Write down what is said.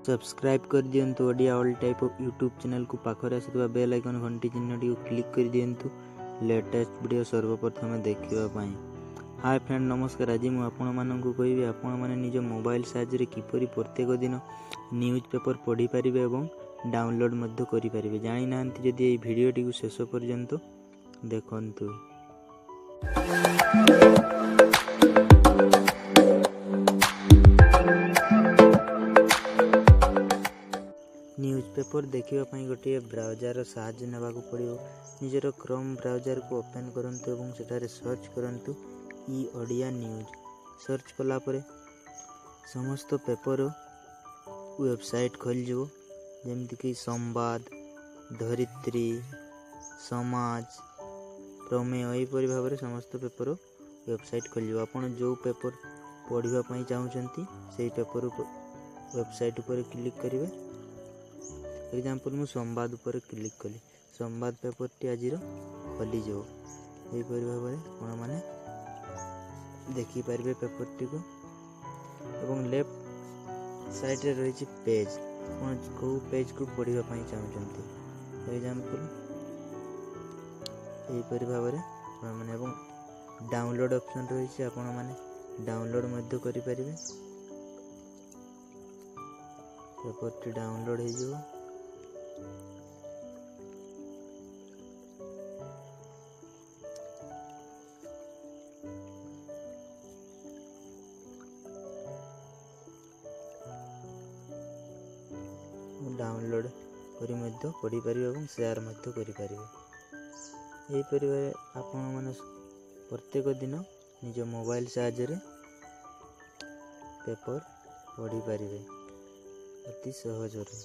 Subscribe कर दियंतु Odia all type of YouTube channel को पाखरे आसुवा बेल आइकन घंटी चिन्ह टी क्लिक कर दियंतु लेटेस्ट वीडियो सर्वप्रथम देखिबा पई। हाय फ्रेंड नमस्कार। आज मु आपण माननकु कहबी आपण माने निज मोबाइल साहाय्य किपरि प्रत्येक दिन न्यूज पेपर पढ़ी पारिबे एवं डाउनलोड मध्य करि पारिबे। जानि नांती जदि एई वीडियो टी शेष पर्यंत देखंतु। न्यूज पेपर देखिबा गोटे ब्राउजर साहाय्य नेबाकू पड़िबो। निजर क्रोम ब्राउजर को ओपन करंतु एवं सेठारे सर्च करंतु ई ओडिया न्यूज। सर्च कला परे समस्त पेपर वेबसाइट खोल जिवो, जेमति कि संवाद, धरित्री, समाज, प्रमेय एहिपरि भाव समस्त पेपर वेबसाइट खोल जिवो। आपण जो पेपर पढ़िबा पई चाहुचंती सेही पेपर वेबसाइट ऊपर क्लिक करिवे। एग्जांपल मु संवाद ऊपर क्लिक कली, संवाद पेपर टी आज खोली जो एहिपरि भाव आपण माने देखि पारिबे पेपर टी को। एवं लेफ्ट साइड रे रही पेज, आपण को पेज को पढ़िबा पई चाहुचंती एग्जांपल एहिपरि भाव आपण माने। एवं डाउनलोड ऑप्शन रही आपण माने डाउनलोड मध्य करि पारिबे। पेपर टी डाउनलोड हो जो डाउनलोड करी मध्य पढ़ी पारिबे एवं शेयर मध्य करि पारिबे। एही परिवारे आपण माने प्रत्येक दिन निज मोबाइल साहाय्य रे पेपर पढ़ी पारिबे अति सहज रे।